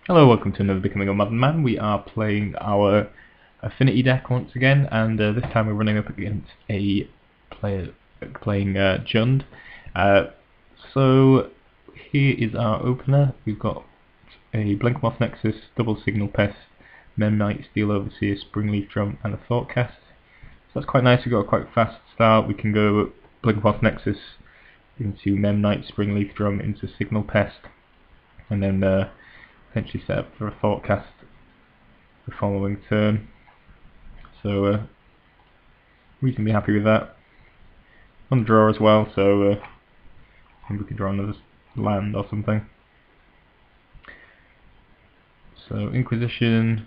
Hello, welcome to another Becoming a Modern Man. We are playing our Affinity deck once again, and this time we're running up against a player playing Jund. So here is our opener. We've got a Blinkmoth Nexus, Double Signal Pest, Memnite, Steel Overseer, Springleaf Drum, and a Thoughtcast. So that's quite nice. We've got a quite fast start. We can go Blinkmoth Nexus into Memnite, Springleaf Drum, into Signal Pest, and then potentially set up for a Thoughtcast the following turn. So reasonably happy with that. On the draw as well, so maybe we can draw another land or something. So Inquisition,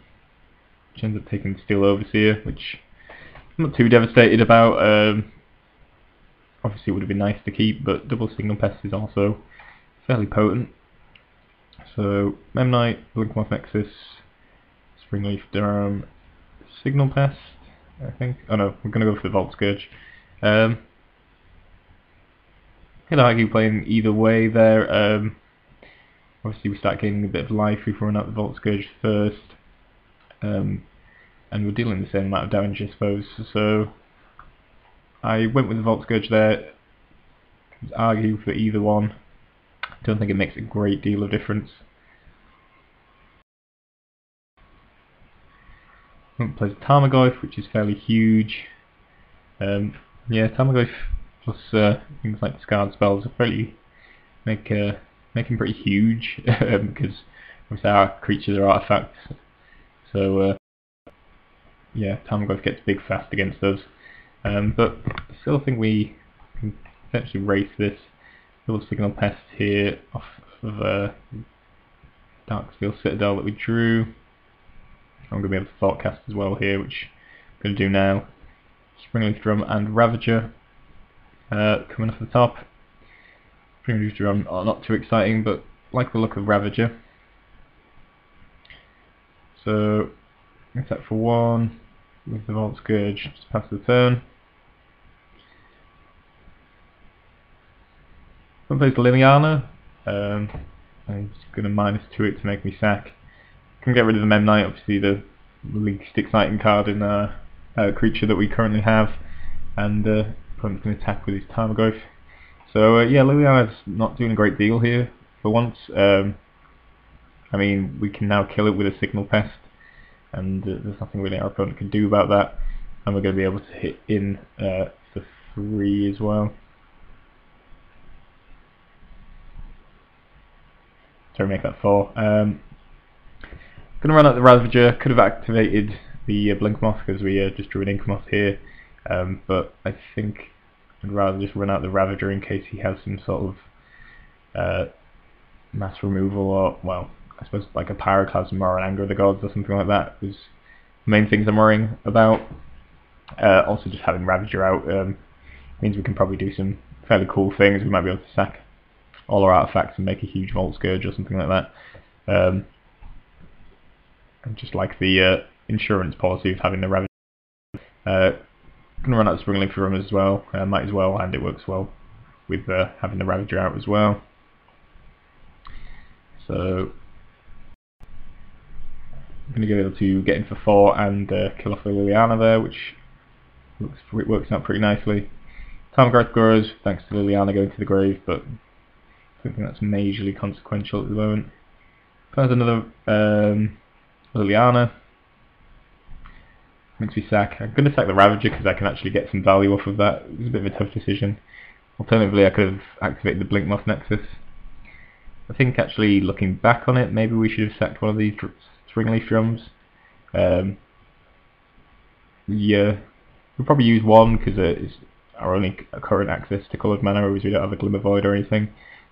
which ends up taking Steel Overseer, which I'm not too devastated about. Obviously it would have been nice to keep, but Double Signal Pest is also fairly potent. So Memnite, Blinkmoth Nexus, Springleaf Drum, Signal Pest, I think. Oh no, we're going to go for the Vault Scourge. Could argue playing either way there. Obviously we start gaining a bit of life if we run out the Vault Scourge first. And we're dealing the same amount of damage, I suppose. So I went with the Vault Scourge there. Could argue for either one. Don't think it makes a great deal of difference. Plays Tarmogoyf, which is fairly huge. Yeah, Tarmogoyf plus things like discard spells really make him pretty huge because obviously our creatures are artifacts. So yeah, Tarmogoyf gets big fast against us. But I still think we can potentially race this. Double Signal Pest here off of Darksteel Citadel that we drew. I'm going to be able to Thoughtcast as well here, which I'm going to do now. Springleaf Drum and Ravager coming off the top. Springleaf Drum are not too exciting, but like the look of Ravager. So attack for 1 with the Vault Scourge, just pass the turn. One plays Liliana. I'm just going to -2 it to make me sack. Can get rid of the Memnite, obviously the least exciting card in our creature that we currently have, and opponent's going to attack with his Tarmogoyf. So yeah, Liliana's not doing a great deal here for once. I mean, we can now kill it with a Signal Pest, and there's nothing really our opponent can do about that, and we're going to be able to hit in for 3 as well. Sorry, make that 4. Going to run out the Ravager. Could have activated the Blinkmoth because we just drew an Inkmoth here, but I think I'd rather just run out the Ravager in case he has some sort of mass removal, or, well, I suppose like a Pyroclasm or an Anger of the Gods or something like that is the main things I'm worrying about. Also just having Ravager out means we can probably do some fairly cool things. We might be able to sack all our artifacts and make a huge Vault Scourge or something like that. Just like the insurance policy of having the Ravager. Gonna run out the Springleaf Drum as well. Might as well, and it works well with having the Ravager out as well. So I'm gonna go able to get in for 4 and kill off the Liliana there, which works out pretty nicely. Tarmogoyf grows thanks to Liliana going to the grave, but I don't think that's majorly consequential at the moment. There's another Liliana. Makes me sack. I'm going to sack the Ravager because I can actually get some value off of that. It was a bit of a tough decision. Alternatively, I could have activated the Blinkmoth Nexus. I think actually looking back on it, maybe we should have sacked one of these Springleaf Drums. Yeah, we'll probably use one because it's our only current access to coloured mana, whereas we don't have a Glimmer Void or anything.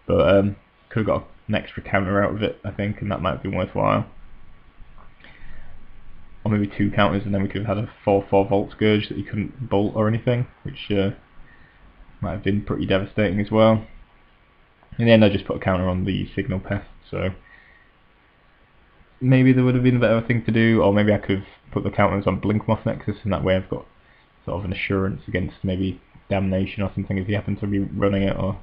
But could have got an extra counter out of it, I think, and that might have been worthwhile. Or maybe 2 counters, and then we could have had a 4/4 Vault Scourge that you couldn't bolt or anything, which might have been pretty devastating as well. In the end I just put a counter on the Signal Pest, so maybe there would have been a better thing to do, or maybe I could have put the counters on Blinkmoth Nexus, and that way I've got sort of an assurance against maybe Damnation or something if you happen to be running it, or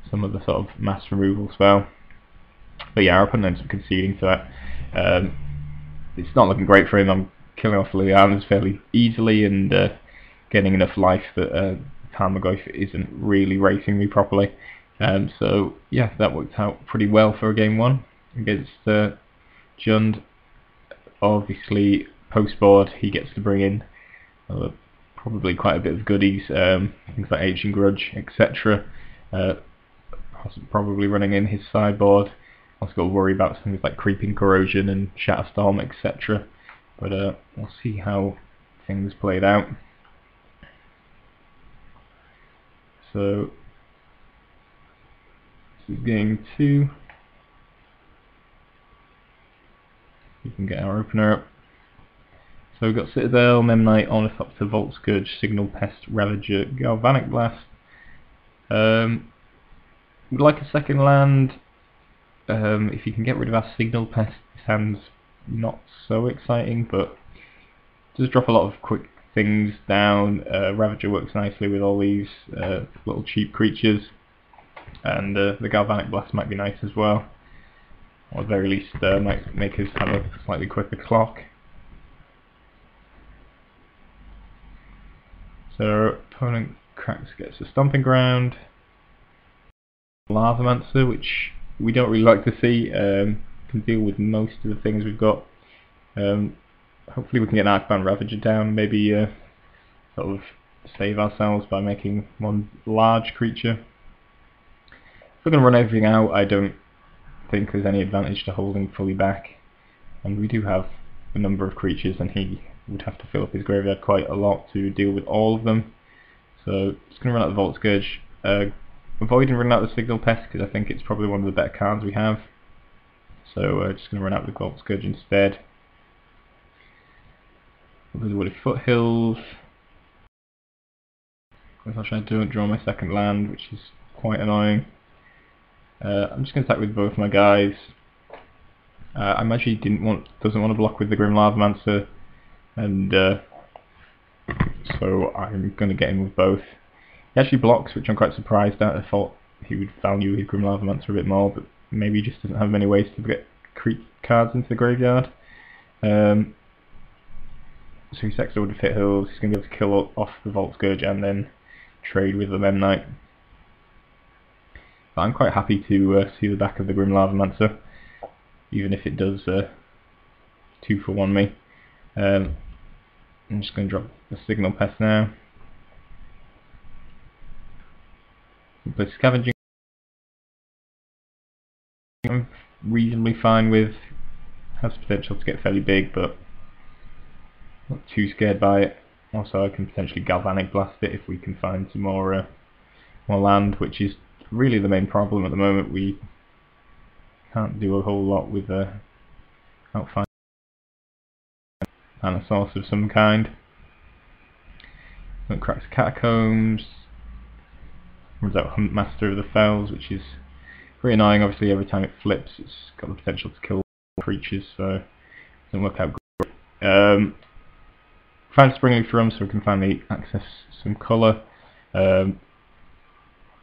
some other sort of mass removal spell. But yeah, our opponent ends up conceding to that. It's not looking great for him. I'm killing off Liliana's fairly easily and getting enough life that Tarmogoyf isn't really racing me properly. So yeah, that worked out pretty well for a game 1 against Jund. Obviously, post board he gets to bring in probably quite a bit of goodies, things like Ancient Grudge, etc. Probably running in his sideboard. Also got to worry about things like Creeping Corrosion and Shatterstorm, etc. But we'll see how things played out. So this is game 2. We can get our opener up. So we've got Citadel, Memnite, Ornithopter, Volt Scourge, Signal Pest, Ravager, Galvanic Blast. We'd like a second land. If you can get rid of our Signal Pest, this hand's not so exciting, but does drop a lot of quick things down. Ravager works nicely with all these little cheap creatures, and the Galvanic Blast might be nice as well, or at the very least might make us have a slightly quicker clock. So our opponent cracks, gets a Stomping Ground, Lavamancer, which we don't really like to see. Can deal with most of the things we've got. Hopefully we can get an Arcbound Ravager down, maybe sort of save ourselves by making one large creature. If we're going to run everything out, I don't think there's any advantage to holding fully back, and we do have a number of creatures and he would have to fill up his graveyard quite a lot to deal with all of them. So just going to run out the Volt Scourge, avoiding running out the Signal Pest because I think it's probably one of the better cards we have. So just going to run out the Volt Scourge instead. The Wooded Foothills. Unfortunately I don't draw my second land, which is quite annoying. I'm just going to attack with both my guys. I actually doesn't want to block with the Grim Lavamancer, and so I'm going to get him with both. He actually blocks, which I'm quite surprised at. I thought he would value his Grim Lavamancer a bit more, but maybe he just doesn't have many ways to get cards into the graveyard. So he sacks the Wooded Foothills. He's going to be able to kill off the Volt Scourge and then trade with the Memnite. But I'm quite happy to see the back of the Grim Lavamancer, even if it does 2 for 1 me. I'm just going to drop the Signal Pest now. But Scavenging I'm reasonably fine with. Has potential to get fairly big, but not too scared by it. Also I can potentially Galvanic Blast it if we can find some more land, which is really the main problem at the moment. We can't do a whole lot with out finding a source of some kind. It cracks Catacombs, runs out Huntmaster of the Fells, which is very annoying. Obviously every time it flips it's got the potential to kill creatures, so it doesn't work out good. Find Springleaf Drum so we can finally access some colour.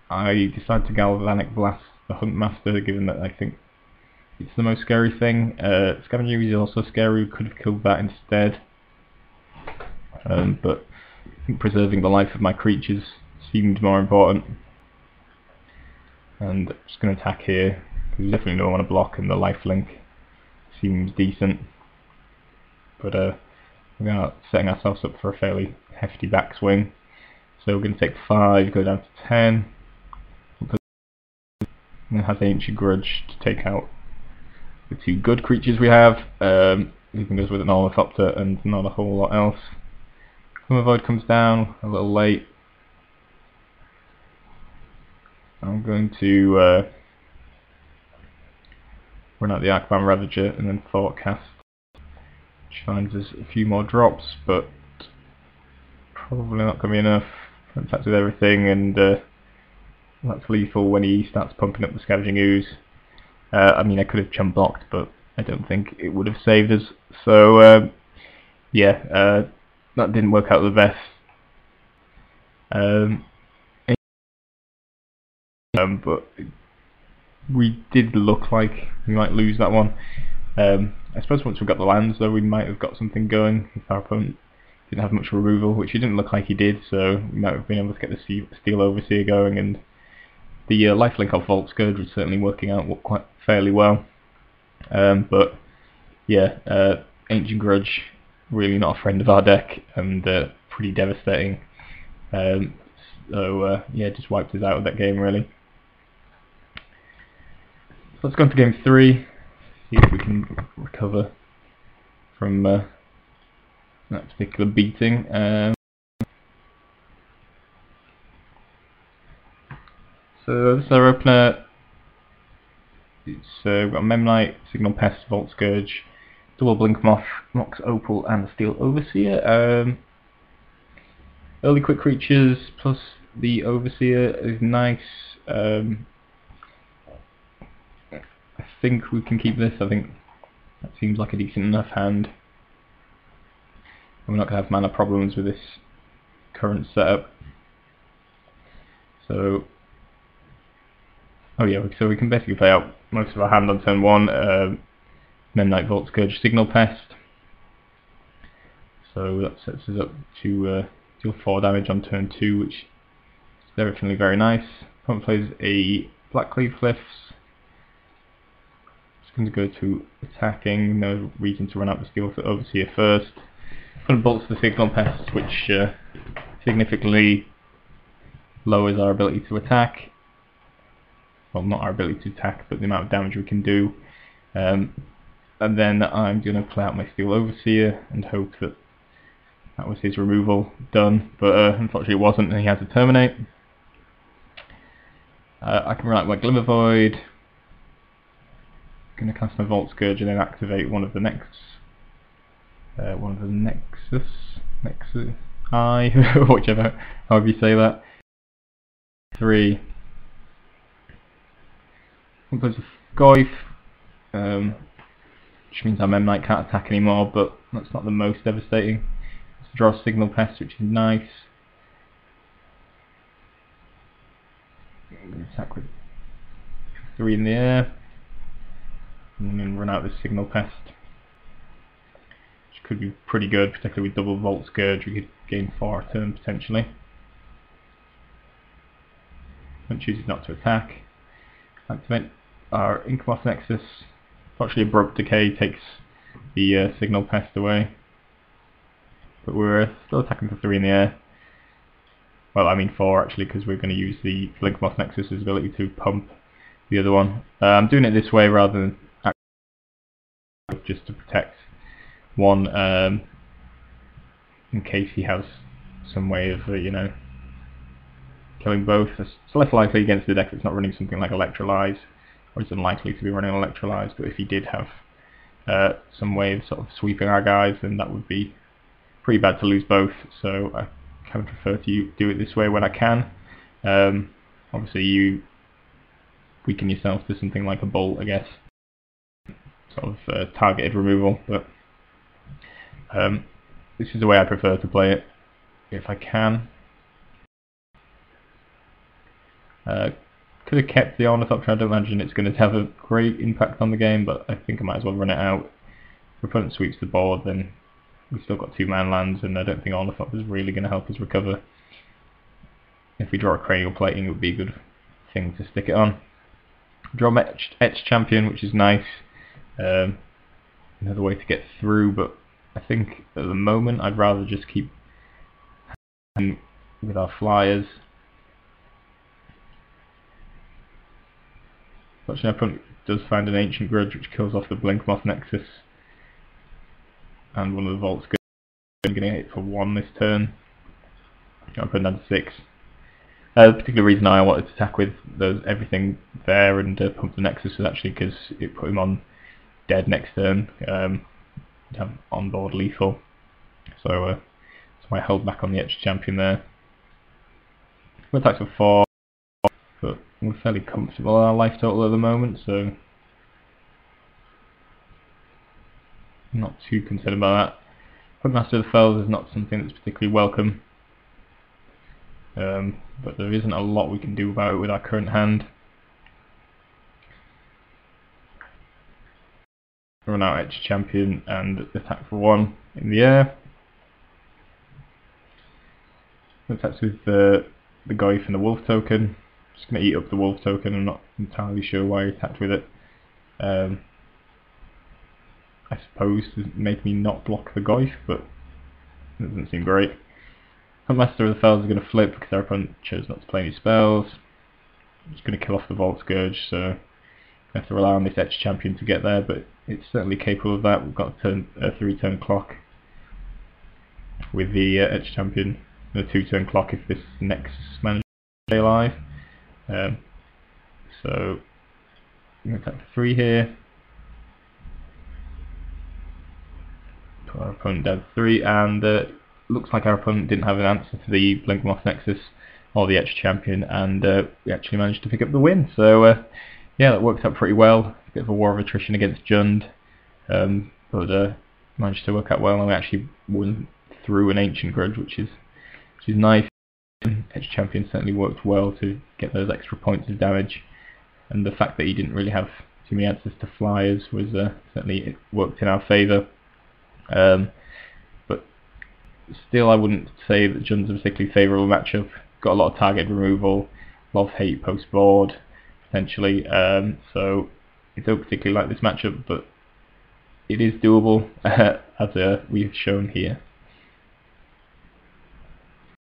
I decided to Galvanic Blast the Huntmaster, given that I think it's the most scary thing. Scavenging is also scary, we could have killed that instead. But I think preserving the life of my creatures seemed more important. And I'm just going to attack here, because we definitely don't want to block, and the lifelink seems decent. But we're going to setting ourselves up for a fairly hefty backswing. So we're going to take 5, go down to 10. And it has Ancient Grudge to take out the 2 good creatures we have, leaving us with an Ornithopter and not a whole lot else. Summer Void comes down a little late. I'm going to run out the Arcbound Ravager and then Forecast, which finds us a few more drops, but probably not going to be enough. Attacks with everything, and that's lethal when he starts pumping up the Scavenging Ooze. I mean, I could have chump blocked, but I don't think it would have saved us. So yeah, that didn't work out the best. But we did look like we might lose that one. I suppose once we got the lands though, we might have got something going if our opponent didn't have much removal, which he didn't look like he did, so we might have been able to get the Steel Overseer going, and the lifelink of Vault Scourge was certainly working out quite fairly well. But yeah, Ancient Grudge, really not a friend of our deck, and pretty devastating. So yeah, just wiped us out of that game really. So let's go into game 3, see if we can recover from that particular beating. So this is our opener. It's we've got Memnite, Signal Pest, Vault Scourge, Double Blink Moth, Mox Opal, and Steel Overseer. Early quick creatures plus the Overseer is nice. I think we can keep this. I think that seems like a decent enough hand. We're not going to have mana problems with this current setup. So, oh yeah, so we can basically play out most of our hand on turn 1. Memnite, Vault Scourge, Signal Pest. So that sets us up to deal 4 damage on turn 2, which is definitely very nice. Opponent plays a Blackcleave Cliffs. Just going to go to attacking, no reason to run out the Steel Overseer first. Opponent bolts the Signal Pest, which significantly lowers our ability to attack. Well, not our ability to attack, but the amount of damage we can do. And then I'm going to play out my Steel Overseer and hope that that was his removal done, but unfortunately it wasn't, and he had to terminate. I can run out my Glimmer Void. Going to cast my Vault Scourge and then activate one of the Nexus, whichever, however you say that. 3. One plays a Goyf, which means our Memnite can't attack anymore, but that's not the most devastating. Let's draw a Signal Pest, which is nice. I'm going to attack with 3 in the air, and then run out this Signal Pest, which could be pretty good, particularly with double Vault Scourge. We could gain 4 a turn potentially. And chooses not to attack. Activate our Inkmoth Nexus. Fortunately, Abrupt Decay takes the Signal Pest away, but we're still attacking for 3 in the air. Well, I mean 4 actually, because we're going to use the Blinkmoth Nexus's ability to pump the other one. I'm doing it this way rather than just to protect one, in case he has some way of, you know, killing both. It's less likely against the deck that's not running something like Electrolyze, or it's unlikely to be running Electrolyze, but if he did have some way of sort of sweeping our guys, then that would be pretty bad to lose both, so I kind of prefer to do it this way when I can. Obviously you weaken yourself to something like a Bolt, I guess, sort of targeted removal, but this is the way I prefer to play it, if I can. Could have kept the Ornithopter. I don't imagine it's going to have a great impact on the game, but I think I might as well run it out. If opponent sweeps the board, then we've still got 2-man lands, and I don't think Ornithopter is really going to help us recover. If we draw a Cranial Plating, it would be a good thing to stick it on. Draw Etched Champion, which is nice. Another way to get through, but I think at the moment I'd rather just keep with our flyers. Fortunately, our opponent does find an Ancient Grudge, which kills off the Blinkmoth Nexus and one of the Vault Scourge. I'm going to hit for 1 this turn. I'll put down to 6. The particular reason I wanted to attack with everything there and pump the Nexus was actually because it put him on dead next turn. Have on board lethal, so that's why I held back on the Etched Champion there. We're attacks for 4, but we're fairly comfortable on our life total at the moment, so I'm not too concerned about that. Master of the Fells is not something that's particularly welcome, but there isn't a lot we can do about it with our current hand. run out Edge Champion and attack for 1 in the air. Attacks with the Goyf and the Wolf token. Just going to eat up the Wolf token. I'm not entirely sure why he attacked with it. I suppose to make me not block the Goyf, but it doesn't seem great. Master of the Fells is going to flip because our opponent chose not to play any spells. Just going to kill off the Vault Scourge, so I have to rely on this Edge Champion to get there, but it's certainly capable of that. We've got a 3-turn clock with the Edge Champion, and a 2-turn clock if this next manager stay alive. So I'm going to attack for 3 here. Put our opponent down 3, and looks like our opponent didn't have an answer to the Blink-Moth Nexus or the Edge Champion, and we actually managed to pick up the win. So yeah, that worked out pretty well. A bit of a war of attrition against Jund, but managed to work out well, and we actually won through an Ancient Grudge, which is nice. Edge Champion certainly worked well to get those extra points of damage, and the fact that he didn't really have too many answers to flyers was certainly it worked in our favour. But still, I wouldn't say that Jund's a particularly favourable matchup. Got a lot of target removal, a lot of hate post board potentially, so I don't particularly like this matchup, but it is doable as we've shown here.